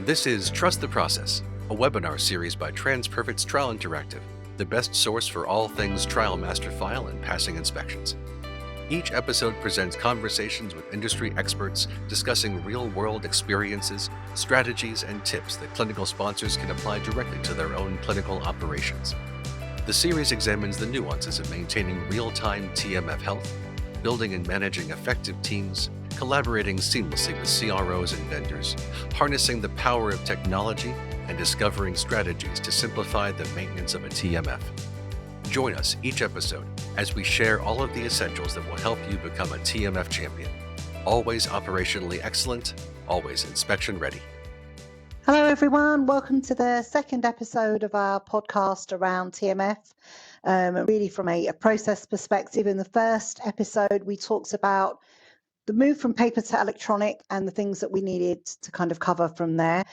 This is Trust the Process, a webinar series by TransPerfect Trial Interactive, the best source for all things trial master file and passing inspections. Each episode presents conversations with industry experts discussing real-world experiences, strategies, and tips that clinical sponsors can apply directly to their own clinical operations. The series examines the nuances of maintaining real-time TMF health, building and managing effective teams, collaborating seamlessly with CROs and vendors, harnessing the power of technology, and discovering strategies to simplify the maintenance of a TMF. Join us each episode as we share all of the essentials that will help you become a TMF champion. Always operationally excellent, always inspection ready. Hello, everyone. Welcome to the second episode of our podcast around TMF, really from a process perspective. In the first episode, we talked about the move from paper to electronic and the things that we needed to kind of cover from there.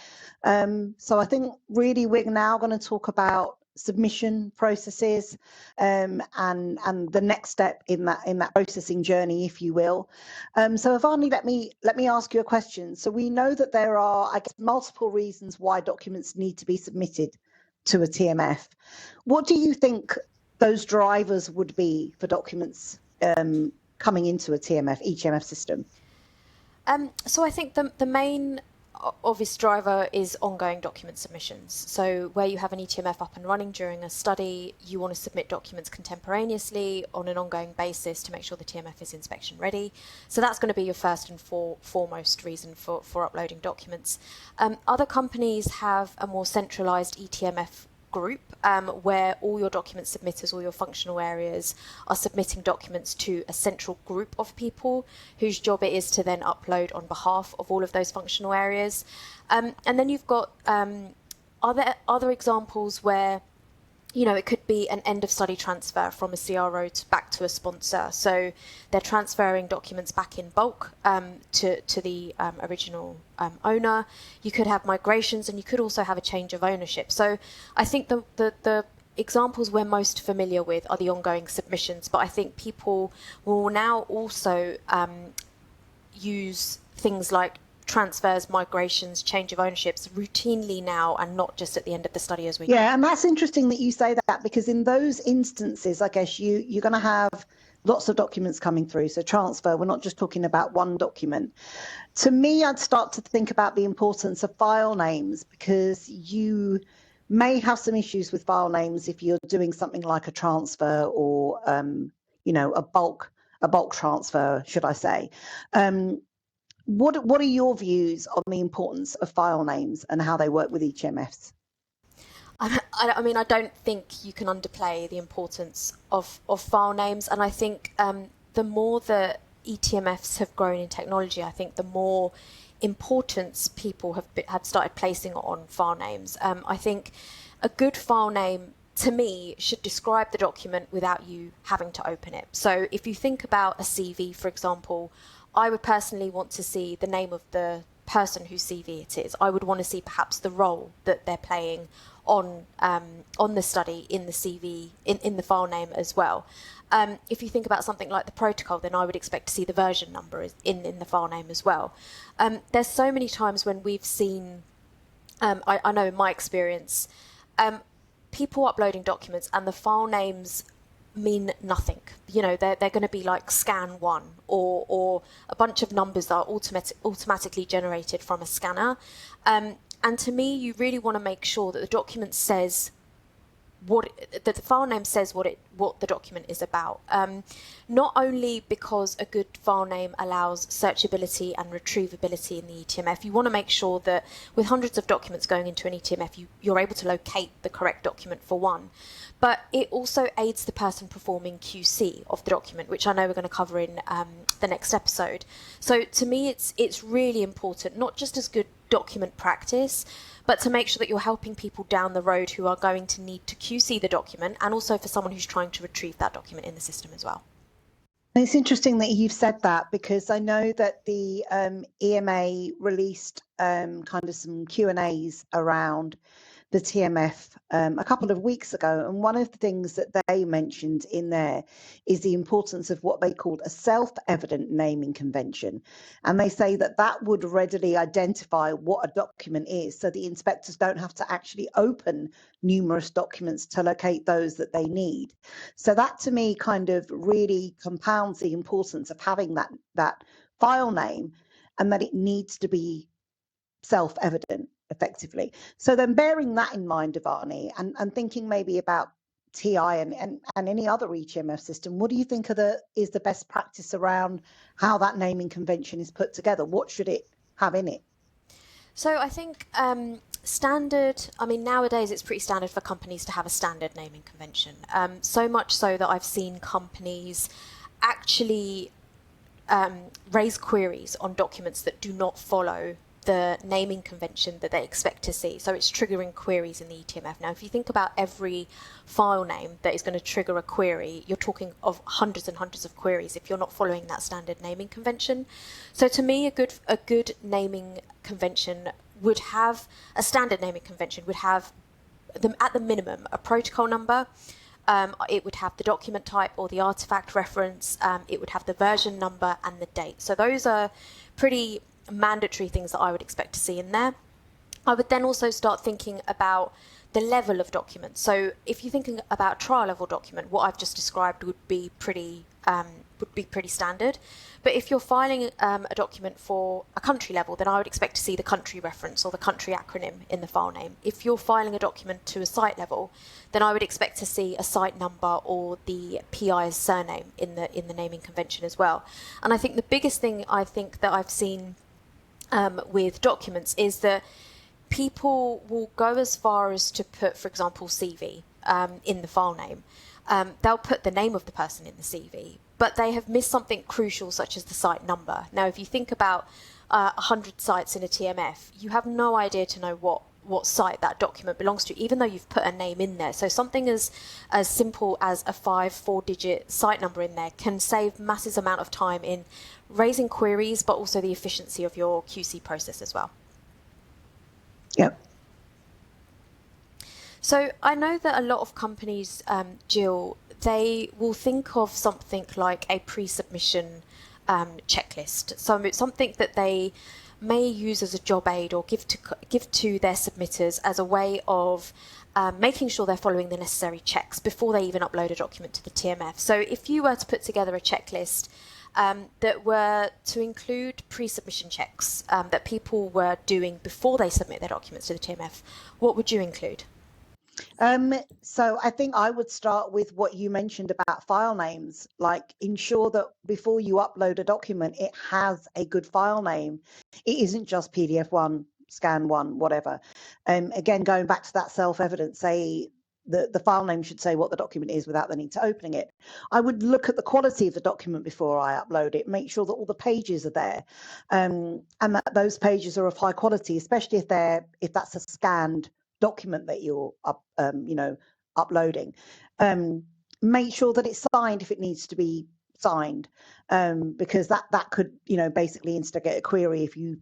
So I think really we're now going to talk about submission processes and the next step in that processing journey, if you will. So Avani, let me ask you a question. So we know that there are, I guess, multiple reasons why documents need to be submitted to a TMF. What do you think those drivers would be for documents coming into a TMF, eTMF system? So I think the main obvious driver is ongoing document submissions. So where you have an eTMF up and running during a study, you want to submit documents contemporaneously on an ongoing basis to make sure the TMF is inspection ready. So that's going to be your first and foremost reason for uploading documents. Other companies have a more centralized eTMF group where all your document submitters, all your functional areas are submitting documents to a central group of people whose job it is to then upload on behalf of all of those functional areas. And then you've got other examples where, you know, it could be an end of study transfer from a CRO back to a sponsor. So they're transferring documents back in bulk to the original owner. You could have migrations, and you could also have a change of ownership. So I think the examples we're most familiar with are the ongoing submissions, but I think people will now also use things like transfers, migrations, change of ownerships routinely now, and not just at the end of the study as we. Yeah, and that's interesting that you say that, because in those instances, I guess you're going to have lots of documents coming through. So transfer, we're not just talking about one document. To me, I'd start to think about the importance of file names, because you may have some issues with file names if you're doing something like a transfer or a bulk transfer, should I say. What are your views on the importance of file names and how they work with eTMFs? I mean, I don't think you can underplay the importance of file names. And I think the more that eTMFs have grown in technology, I think the more importance people have started placing on file names. I think a good file name, to me, should describe the document without you having to open it. So if you think about a CV, for example, I would personally want to see the name of the person whose CV it is. I would want to see perhaps the role that they're playing on the study in the CV, in the file name as well. If you think about something like the protocol, then I would expect to see the version number in the file name as well. There's so many times when we've seen, I know in my experience, people uploading documents and the file names mean nothing. You know, they're going to be like scan 1 or a bunch of numbers that are automatically generated from a scanner. And to me, you really want to make sure that the document says that the file name says what the document is about. Not only because a good file name allows searchability and retrievability in the eTMF, you want to make sure that with hundreds of documents going into an eTMF, you're able to locate the correct document for one. But it also aids the person performing QC of the document, which I know we're going to cover in the next episode. So to me, it's really important, not just as good document practice, but to make sure that you're helping people down the road who are going to need to QC the document, and also for someone who's trying to retrieve that document in the system as well. It's interesting that you've said that, because I know that the EMA released kind of some Q&As around the TMF a couple of weeks ago, and one of the things that they mentioned in there is the importance of what they called a self-evident naming convention. And they say that that would readily identify what a document is, so the inspectors don't have to actually open numerous documents to locate those that they need. So that to me kind of really compounds the importance of having that file name, and that it needs to be self-evident effectively. So then bearing that in mind, Avani, and thinking maybe about TI and any other eTMF system, what do you think is the best practice around how that naming convention is put together? What should it have in it? So I think standard, I mean, nowadays it's pretty standard for companies to have a standard naming convention. So much so that I've seen companies actually raise queries on documents that do not follow the naming convention that they expect to see. So it's triggering queries in the eTMF. Now, if you think about every file name that is going to trigger a query, you're talking of hundreds and hundreds of queries if you're not following that standard naming convention. So to me, a good naming convention would have, a standard naming convention would have them at the minimum a protocol number. It would have the document type or the artifact reference. It would have the version number and the date. So those are pretty mandatory things that I would expect to see in there. I would then also start thinking about the level of document. So if you're thinking about a trial level document, what I've just described would be pretty standard. But if you're filing a document for a country level, then I would expect to see the country reference or the country acronym in the file name. If you're filing a document to a site level, then I would expect to see a site number or the PI's surname in the naming convention as well. And I think the biggest thing I think that I've seen with documents is that people will go as far as to put, for example, CV in the file name. They'll put the name of the person in the CV, but they have missed something crucial such as the site number. Now, if you think about 100 sites in a TMF, you have no idea to know what site that document belongs to, even though you've put a name in there. So something as simple as a 4-digit site number in there can save massive amount of time in raising queries, but also the efficiency of your QC process as well. Yep. So I know that a lot of companies, Jill, they will think of something like a pre-submission checklist. So it's something that they may use as a job aid or give to their submitters as a way of making sure they're following the necessary checks before they even upload a document to the TMF. So if you were to put together a checklist that were to include pre-submission checks that people were doing before they submit their documents to the TMF, what would you include? So I think I would start with what you mentioned about file names, like ensure that before you upload a document, it has a good file name. It isn't just PDF1, scan1, whatever. Again, going back to that self-evident, say the file name should say what the document is without the need to opening it. I would look at the quality of the document before I upload it, make sure that all the pages are there, and that those pages are of high quality, especially if that's a scanned document that you're uploading. Make sure that it's signed if it needs to be signed, because that could basically instigate a query if you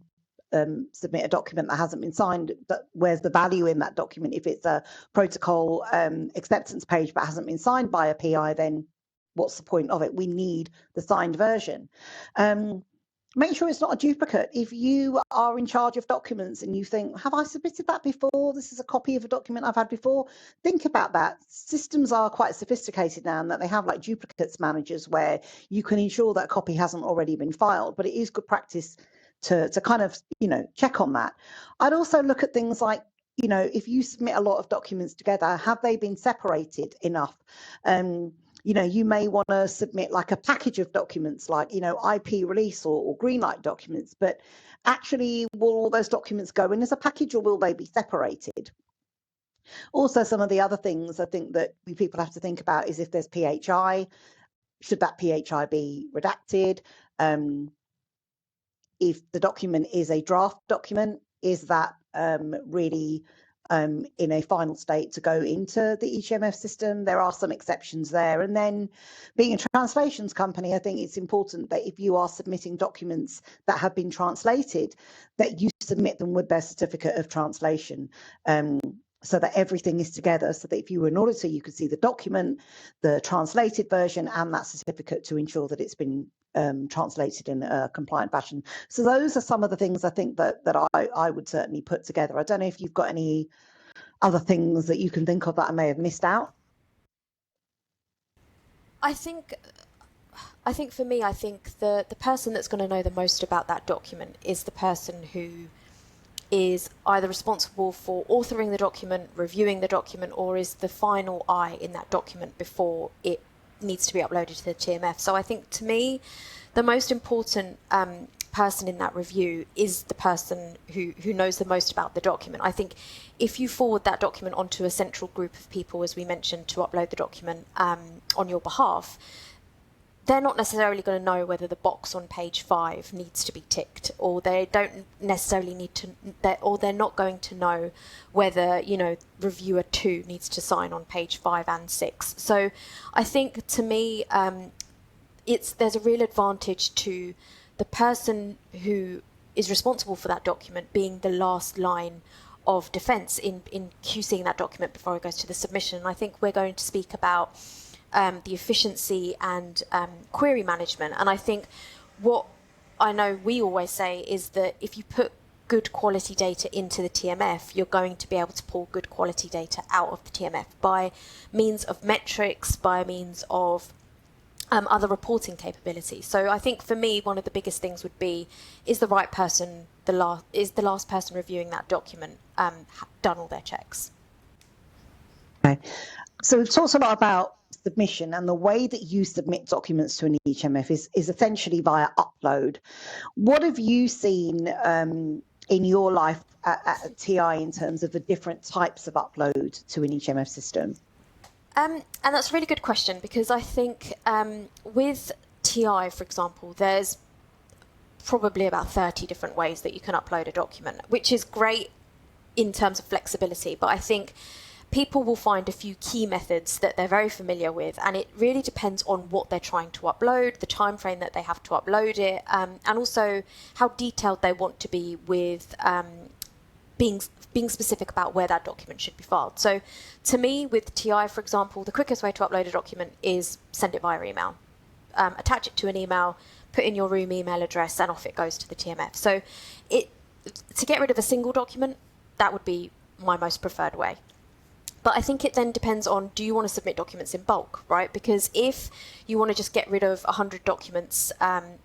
submit a document that hasn't been signed. But where's the value in that document? If it's a protocol acceptance page but hasn't been signed by a PI, then what's the point of it? We need the signed version. Make sure it's not a duplicate. If you are in charge of documents and you think, have I submitted that before? This is a copy of a document I've had before. Think about that. Systems are quite sophisticated now, and that they have like duplicates managers where you can ensure that a copy hasn't already been filed. But it is good practice to kind of, check on that. I'd also look at things like, if you submit a lot of documents together, have they been separated enough? You may want to submit like a package of documents like, IP release or green light documents, but actually will all those documents go in as a package or will they be separated? Also, some of the other things I think that people have to think about is if there's PHI, should that PHI be redacted? If the document is a draft document, is that really in a final state to go into the eTMF system? There are some exceptions there. And then being a translations company, I think it's important that if you are submitting documents that have been translated, that you submit them with their certificate of translation. so that everything is together, so that if you were an auditor, you could see the document, the translated version, and that certificate to ensure that it's been translated in a compliant fashion. So those are some of the things I think that I would certainly put together. I don't know if you've got any other things that you can think of that I may have missed out. I think for me, I think the person that's going to know the most about that document is the person who is either responsible for authoring the document, reviewing the document, or is the final eye in that document before it needs to be uploaded to the TMF. So I think, to me, the most important person in that review is the person who knows the most about the document. I think if you forward that document onto a central group of people, as we mentioned, to upload the document on your behalf, they're not necessarily going to know whether the box on page 5 needs to be ticked, or they don't necessarily need to, or they're not going to know whether, reviewer 2 needs to sign on page 5 and 6. So I think, to me, there's a real advantage to the person who is responsible for that document being the last line of defence in QCing that document before it goes to the submission. And I think we're going to speak about the efficiency and query management. And I think what I know we always say is that if you put good quality data into the TMF, you're going to be able to pull good quality data out of the TMF by means of metrics, by means of other reporting capabilities. So I think for me, one of the biggest things would be, is the right person, is the last person reviewing that document done all their checks? Okay. So we've talked a lot about submission, and the way that you submit documents to an eTMF is essentially via upload. What have you seen in your life at TI in terms of the different types of upload to an eTMF system? And that's a really good question, because I think with TI, for example, there's probably about 30 different ways that you can upload a document, which is great in terms of flexibility. But I think people will find a few key methods that they're very familiar with, and it really depends on what they're trying to upload, the time frame that they have to upload it, and also how detailed they want to be with being specific about where that document should be filed. So to me, with TI, for example, the quickest way to upload a document is send it via email. Attach it to an email, put in your room email address, and off it goes to the TMF. So to get rid of a single document, that would be my most preferred way. But I think it then depends on, do you want to submit documents in bulk, right? Because if you want to just get rid of 100 documents and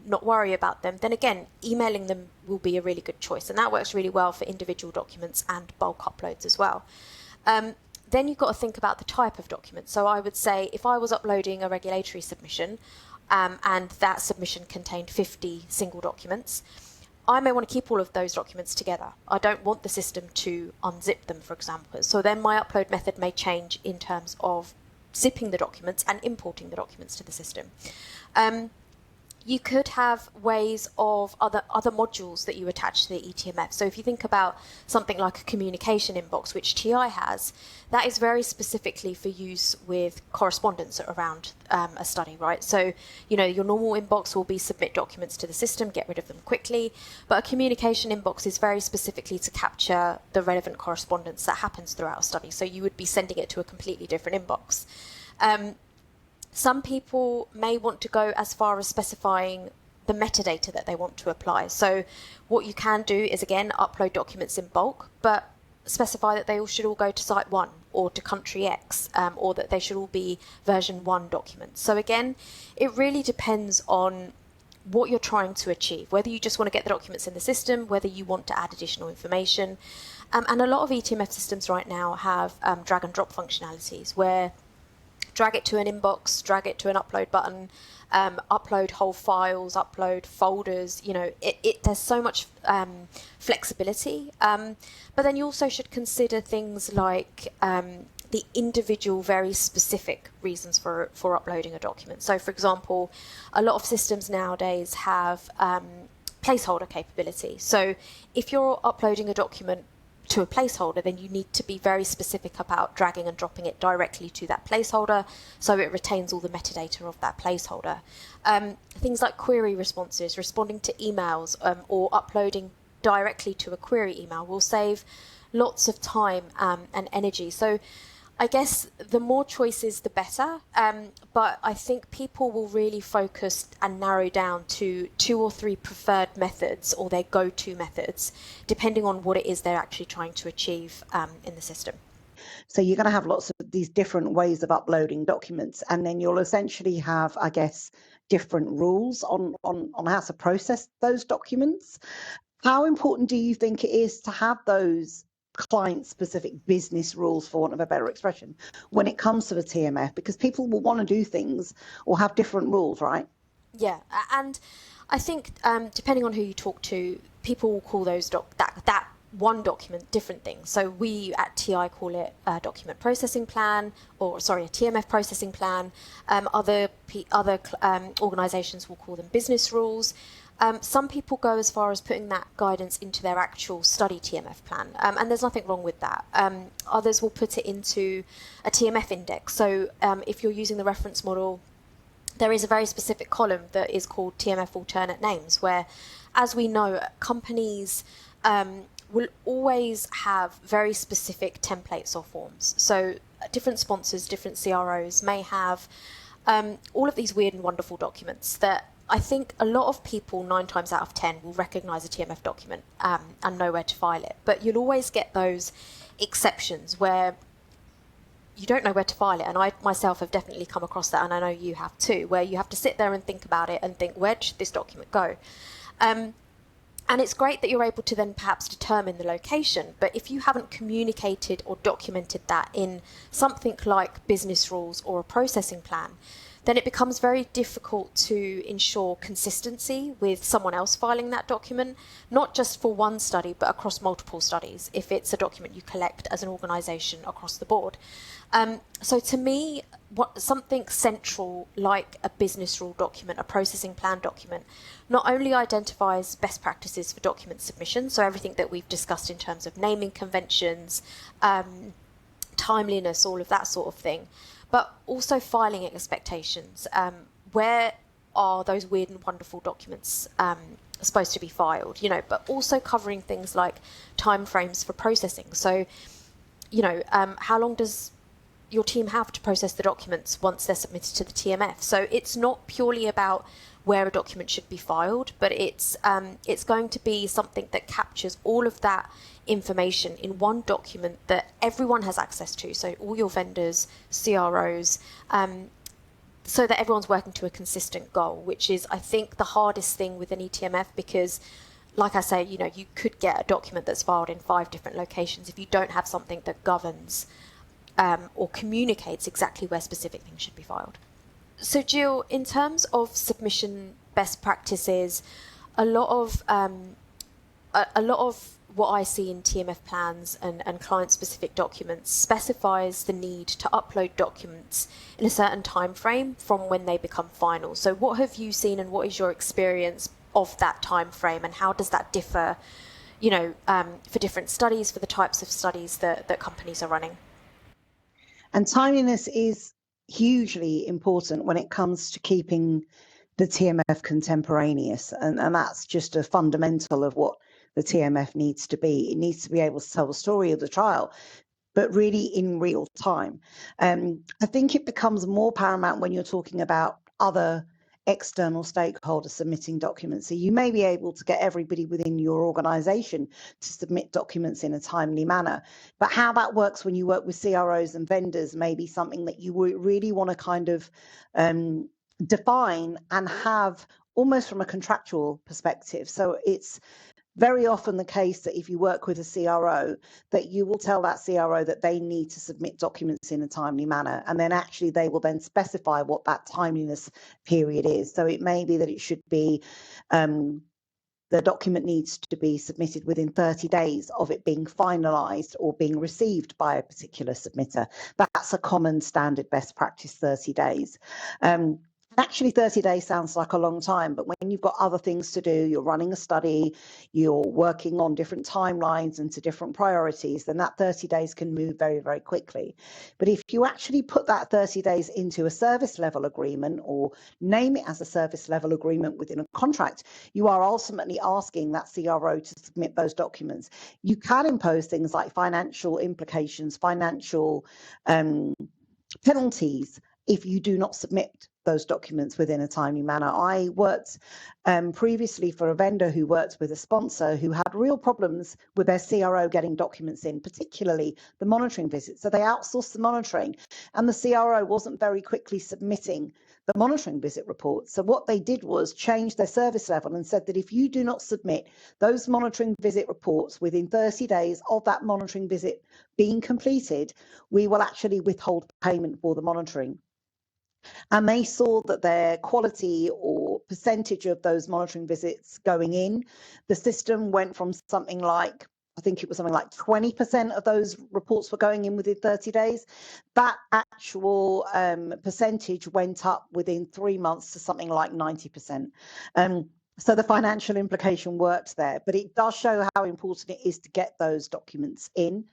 not worry about them, then again, emailing them will be a really good choice. And that works really well for individual documents and bulk uploads as well. Then you've got to think about the type of document. So I would say, if I was uploading a regulatory submission and that submission contained 50 single documents, I may want to keep all of those documents together. I don't want the system to unzip them, for example. So then my upload method may change in terms of zipping the documents and importing the documents to the system. You could have ways of other modules that you attach to the eTMF. So if you think about something like a communication inbox, which TI has, that is very specifically for use with correspondence around a study, right? So, your normal inbox will be submit documents to the system, get rid of them quickly, but a communication inbox is very specifically to capture the relevant correspondence that happens throughout a study. So you would be sending it to a completely different inbox. Some people may want to go as far as specifying the metadata that they want to apply. So what you can do is, again, upload documents in bulk, but specify that they should all go to site 1 or to country X, or that they should all be version 1 documents. So again, it really depends on what you're trying to achieve, whether you just want to get the documents in the system, whether you want to add additional information. And a lot of eTMF systems right now have drag and drop functionalities where drag it to an inbox, drag it to an upload button, upload whole files, upload folders. There's so much flexibility. But then you also should consider things like the individual, very specific reasons for uploading a document. So, for example, a lot of systems nowadays have placeholder capability. So if you're uploading a document to a placeholder, then you need to be very specific about dragging and dropping it directly to that placeholder so it retains all the metadata of that placeholder. Things like query responses, responding to emails, or uploading directly to a query email will save lots of time and energy. So I guess the more choices, the better. But I think people will really focus and narrow down to 2 or 3 preferred methods or their go-to methods, depending on what it is they're actually trying to achieve in the system. So you're going to have lots of these different ways of uploading documents, and then you'll essentially have, I guess, different rules on how to process those documents. How important do you think it is to have those client-specific business rules, for want of a better expression, when it comes to the TMF? Because people will want to do things or have different rules, right? Yeah, and I think depending on who you talk to, people will call those that one document different things. So we at TI call it a document processing plan, or sorry, a TMF processing plan. Other organisations will call them business rules. Some people go as far as putting that guidance into their actual study TMF plan, and there's nothing wrong with that. Others will put it into a TMF index. So if you're using the reference model, there is a very specific column that is called TMF alternate names, where, as we know, companies will always have very specific templates or forms. So different sponsors, different CROs may have all of these weird and wonderful documents that I think a lot of people, 9 times out of 10, will recognise a TMF document and know where to file it. But you'll always get those exceptions where you don't know where to file it. And I myself have definitely come across that, and I know you have too, where you have to sit there and think about it and think, where should this document go? And it's great that you're able to then perhaps determine the location, but if you haven't communicated or documented that in something like business rules or a processing plan, then it becomes very difficult to ensure consistency with someone else filing that document, not just for one study, but across multiple studies, if it's a document you collect as an organisation across the board. So to me, something central like a business rule document, a processing plan document, not only identifies best practices for document submission, so everything that we've discussed in terms of naming conventions, timeliness, all of that sort of thing, but also filing expectations. Where are those weird and wonderful documents supposed to be filed? But also covering things like timeframes for processing. So, how long does your team have to process the documents once they're submitted to the TMF? So it's not purely about where a document should be filed, but it's going to be something that captures all of that information in one document that everyone has access to. So all your vendors, CROs, so that everyone's working to a consistent goal, which is, I think, the hardest thing with an eTMF, because, like I say, you could get a document that's filed in 5 different locations if you don't have something that governs or communicates exactly where specific things should be filed. So Jill, in terms of submission best practices, a lot of what I see in TMF plans and client-specific documents specifies the need to upload documents in a certain time frame from when they become final. So what have you seen, and what is your experience of that time frame, and how does that differ, for different studies, for the types of studies that companies are running? And timeliness is hugely important when it comes to keeping the TMF contemporaneous. And that's just a fundamental of what the TMF needs to be. It needs to be able to tell the story of the trial, but really in real time. I think it becomes more paramount when you're talking about other external stakeholders submitting documents. So you may be able to get everybody within your organization to submit documents in a timely manner. But how that works when you work with CROs and vendors may be something that you really want to kind of define and have almost from a contractual perspective. So it's very often the case that if you work with a CRO, that you will tell that CRO that they need to submit documents in a timely manner, and then actually they will then specify what that timeliness period is. So it may be that it should be the document needs to be submitted within 30 days of it being finalised or being received by a particular submitter. That's a common standard best practice, 30 days. Actually, 30 days sounds like a long time, but when you've got other things to do, you're running a study, you're working on different timelines and to different priorities, then that 30 days can move very, very quickly. But if you actually put that 30 days into a service level agreement or name it as a service level agreement within a contract, you are ultimately asking that CRO to submit those documents. You can impose things like financial implications, financial penalties if you do not submit those documents within a timely manner. I worked previously for a vendor who worked with a sponsor who had real problems with their CRO getting documents in, particularly the monitoring visits. So they outsourced the monitoring, and the CRO wasn't very quickly submitting the monitoring visit reports. So what they did was change their service level and said that if you do not submit those monitoring visit reports within 30 days of that monitoring visit being completed, we will actually withhold payment for the monitoring. And they saw that their quality or percentage of those monitoring visits going in, the system went from something like, I think it was something like 20% of those reports were going in within 30 days. That actual percentage went up within 3 months to something like 90%. So the financial implication works there, but it does show how important it is to get those documents in.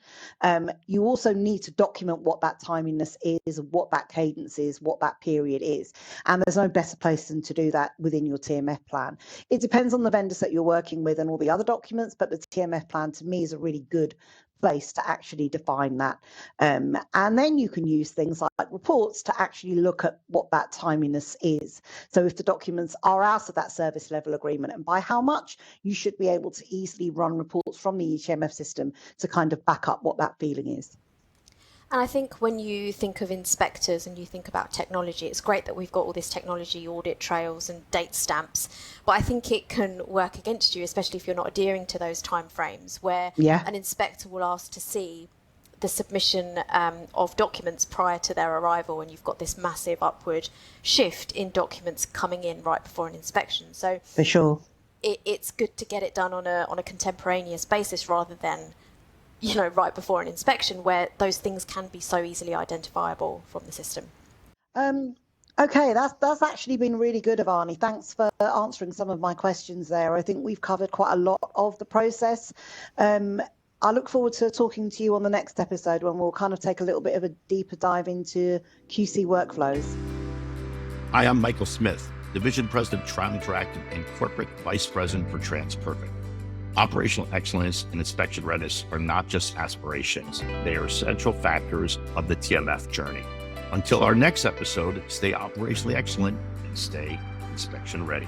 You also need to document what that timeliness is, what that cadence is, what that period is. And there's no better place than to do that within your TMF plan. It depends on the vendors that you're working with and all the other documents, but the TMF plan to me is a really good place to actually define that. And then you can use things like reports to actually look at what that timeliness is. So if the documents are out of that service level agreement and by how much, you should be able to easily run reports from the TMF system to kind of back up what that feeling is. And I think when you think of inspectors and you think about technology, it's great that we've got all this technology, audit trails and date stamps, but I think it can work against you, especially if you're not adhering to those timeframes, where an inspector will ask to see the submission of documents prior to their arrival, and you've got this massive upward shift in documents coming in right before an inspection. So for sure, it's good to get it done on a contemporaneous basis rather than right before an inspection, where those things can be so easily identifiable from the system. Okay, that's actually been really good, Avani. Thanks for answering some of my questions there. I think we've covered quite a lot of the process. I look forward to talking to you on the next episode when we'll kind of take a little bit of a deeper dive into QC workflows. Hi, I'm Michael Smith, Division President, Trial Interactive and Corporate Vice President for TransPerfect. Operational excellence and inspection readiness are not just aspirations. They are essential factors of the TMF journey. Until our next episode, stay operationally excellent and stay inspection ready.